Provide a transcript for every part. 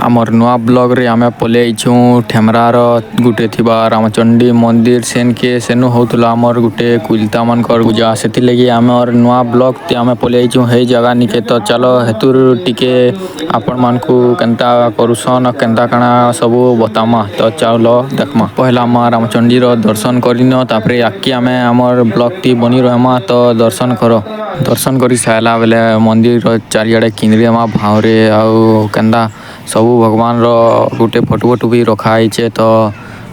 आमर नुआ ब्लॉग रे आमे पलेइछू ठेमरार गुटे थिबा रामचंडी मंदिर सेन के सेनु होतला आमर गुटे कुलता मानकर पूजा सेति लगी आमर नुआ ब्लॉग ते आमे पलेइछू हे जगह निके तो चलो हेतुर टिके आपण मानकू केनता करूसन केनता काना सबू बतामा तो चलो देखमा पहला आम रामचंडी रो दर्शन करिनो तापरे आकी आमे आमर ब्लॉग टी बनी रहमा तो दर्शन करो दर्शन करी साइला बेले मंदिर चारियाडे किनरेमा भावरे आउ केंदा सबू भगवान रो गुटे फोटो भी रखाई छे तो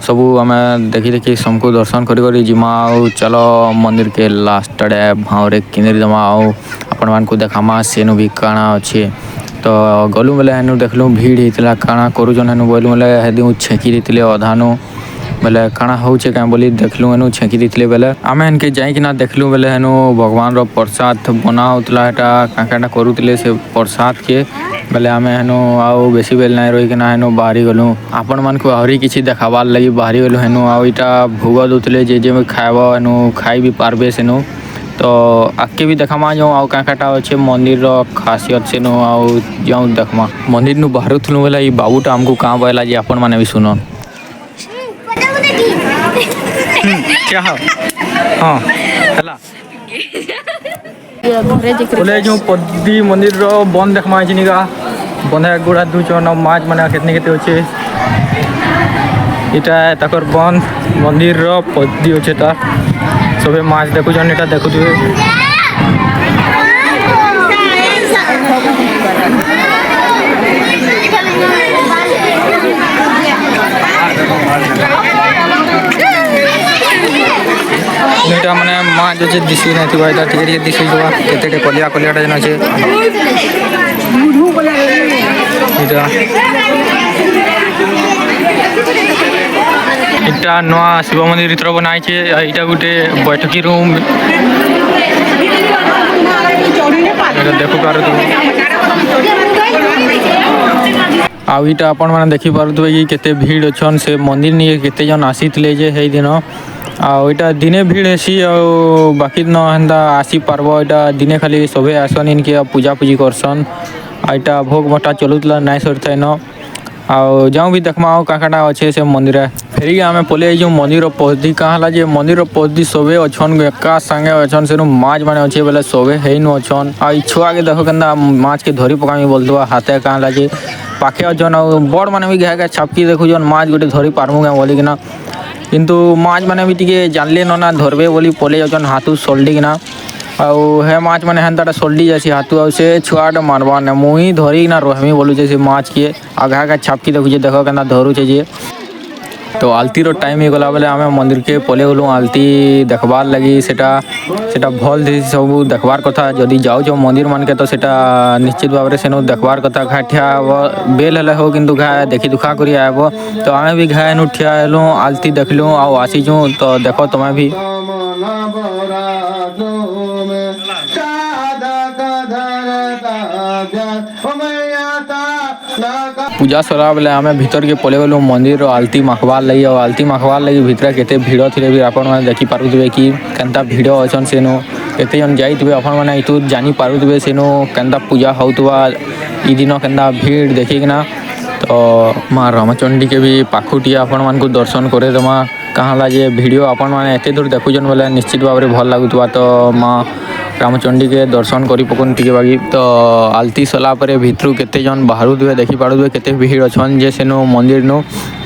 सबू आमे देखी देखी सबको दर्शन करी करी जिमा आउ चलो मंदिर के लास्ट आडे भावरे किनरी जमा आउ आपण मान को देखामा सेनु भी काना अच्छे तो गलु बेले हेनु देखलु भीड़ हितला काना करूजन हेनु बोलु बेले हेदि छेकी दितले अधानु बेले काना होचे कां बोली देखलु हेनु छेकी दितले बेले आमे हनके जाई कि ना देखलु बेले हेनु भगवान रो प्रसाद बना होतला एटा काकाटा करूतले से प्रसाद के बेले आमे हेनु आउ बेसी बेल नाही रही कि ना हेनु बाहरी गलु आपण मान को हरी किछि देखाबार लगी बाहरी गलु हेनु आउ इटा भोग दोतले जे खाइबो हेनु खाई भी पारबे सेनु तो आके भी देखामा जो आउ काकाटा अच्छे मंदिर रो खासियत सेनु आउ जाऊ देखमा मंदिर नु बाहर थलु बेला ई बाबूटा हमको कहां बोला जे आपण माने भी सुनो क्या हाँ हला बोले जो पद्दी मंदिर रो बंद देखमा जिनिगा बंद गुड़ा दु जन माज माने केतने केते होचे इटा तकर बंद मंदिर रो पद्दी होचे ता सबे माज देखु जन एटा देखु दिवे एटा माने माज जे दिसी नै थिबा एटा टिके दिसी जवा केते कलिया कलियाटा जन আছে এটা নয়া শিব মন্দির ভিতর বনাইছে এটা গোটে বৈঠকি রুম এটা দেখো পারো তুমি आउ इटा आपण माने देखि पारुथबे कि केते भीड़ अछन से मंदिर नि केते जन आसीतले जे हे दिन आउ इटा दिने भीड़ हेसी आउ बाकी न हंदा आसी पारबो इटा दिने खाली सबे आसन इनके पूजा पूजी करसन आइटा भोग मटा चलुतला नाइ सरथाय न आउ जाऊ भी देखमा आउ काकाटा अच्छे से मंदिर फेरी आमे पले जो मंदिर पद्दी कहाला जे मंदिर पद्दी सबे अछन एका संगे अछन सेनु माज माने अच्छे बेले सबे हेनु अछन आ ई छुआ के देखो केंदा माज के धरी पकामी बोलदवा हाथे कहाला जे पाखे अछन बड़ माने भी घाय छापकी देखु जन माज गोटे धरी पारमु के बोली किना किंतु माज माने भी टिके जानले न ना धरबे बोली पले अछन हाथु सोल्डी किना आउ हे माछ माने हेंताटा सोल्डी जासी हाथु आउ से छुआटा मारबा ने मुई धरी ना रहमी बोलु जे से माछ के आघा का छापकी देखु जे देखो केना धरु छे जे तो आलती रो टाइम ही गला बेले आमे मंदिर के पले गलु आलती देखबार लगी सेटा सेटा भल दे सब देखबार कथा जदी जाउ जो मंदिर मान के तो सेटा निश्चित भाव रे सेनु देखबार कथा घाठिया बेल हले हो किंतु घा देखि दुखा करी आबो तो आमे भी घा नु ठिया हेलु आलती देखलु आ आसी जो तो देखो तमे भी पूजा सरा बेले आमे भीतर के पले गलु मंदिर रो आलती माखबार लगी और आलती माखबार लगी भीतर केते भीड़ थिले भी आपण माने देखि पारुथबे कि केनता भीड़ अछन सेनो केते जन जाइतबे आपण माने इतु जानि पारुथबे सेनो केनता पूजा होतबा ई दिन केनता भीड़ देखि किना तो मां रामचंडी के भी पाखुटिया आपण मान को दर्शन करे दमा कहाला जे वीडियो आपण माने एते दूर देखुजन बोले निश्चित भाव रे भल लागुतबा तो मां रामचंडी के दर्शन करी पकन टिके बागी तो आलती सला परे भितरु केते जन बाहरु दुवे देखि पाडुवे केते भीड़ अछन जे सेनु मंदिर नु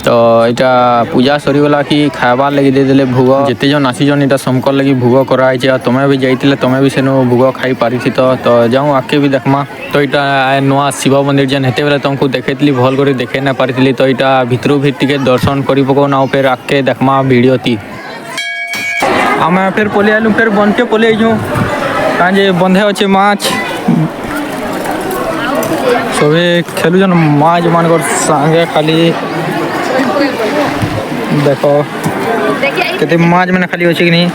तो एटा पूजा सरी वाला की खायबा लगी दे देले भोग जेते जन आसी जन एटा समकर लगी भोग कराय छै तमे भी जाइतिले तमे भी सेनु भोग खाई पारिछि तो जाऊ आके भी देखमा तो एटा नवा शिव मंदिर जन हेते बेले तुमको देखेतली भल करी देखे ना पारिथिली तो एटा भितरु भी टिके दर्शन करी पको ना फिर आके देखमा वीडियो ती आमे फिर पले आलु फिर बन के पले आइजू काजे बंधे अच्छे माछ सबे खेलु जन माछ मानकर संगे खाली देखो केते माछ माने खाली अछि कि नहीं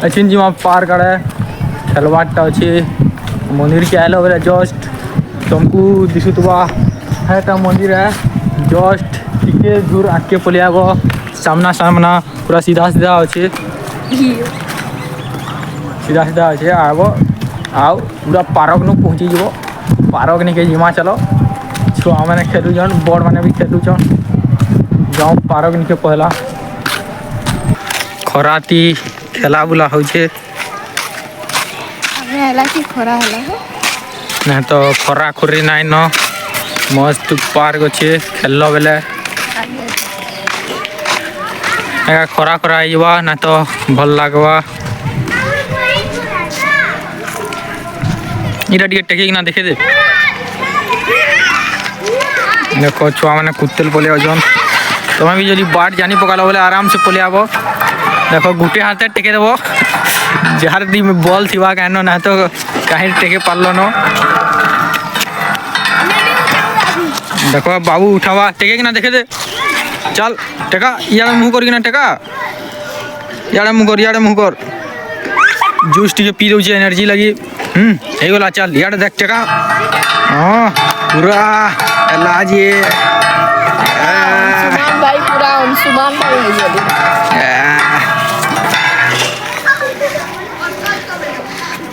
अचिन जी पार करे खेलवाटा अच्छे मंदिर के आलो बेले जस्ट तुमको दिशुतबा है मंदिर है जस्ट टिके दूर आके पले आबो सामना सामना पूरा सीधा सीधा अच्छे सीधा सीधा अच्छे आब आउ पूरा पार्क नु पहुँची जीव पार्क निके जिमा चलो छुआ मैंने खेलुन बड़ मैंने भी खेलुन जाऊँ पार्क निके पहला खराती खेला बुला हो ना तो खरा खुरी नाई न मस्त पार्क अच्छे खेल बेले खरा खरा आईवा ना तो भल लगवा इटा टे टेक ना देखे दे देखो छुआ मैंने कुत्तेल पले अजन तुम्हें भी जब बाट जानी पकाल बोले आराम से पले आब देखो गुटे हाथे टेके देव जार दी में बल थी कहन ना तो कहीं टेके पार्ल न देखो बाबू उठावा टेके ना देखे दे चल टेका इे मुँह कर टेका इे मुँह कर जूस टी पी दे एनर्जी लगी गला चल इे देख टेका हाँ पूरा लाजी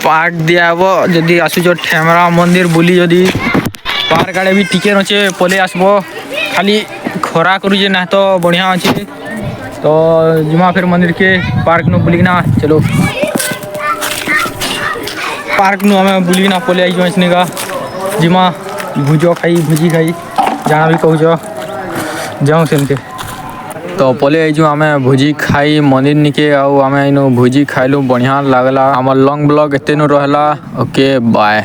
पार्क दिया जदि आसुच ठेमरा मंदिर बुली जदि पार्क आड़े भी टिके नचे पले आसबो खाली खरा करुचे ना तो बढ़िया अच्छे तो जिमा फिर मंदिर के पार्क नु बुलिना चलो पार्क नु हमें बुलिना पले आई इसने का जिमा भुजो खाई भुजी खाई जाना भी कहूच जाऊँ सेनके तो पले आई आम भोजी खाई मंदिर निके आम भोजी खाइलु बढ़िया लगला आम लंग ब्लॉग एते नु रहला ओके बाय।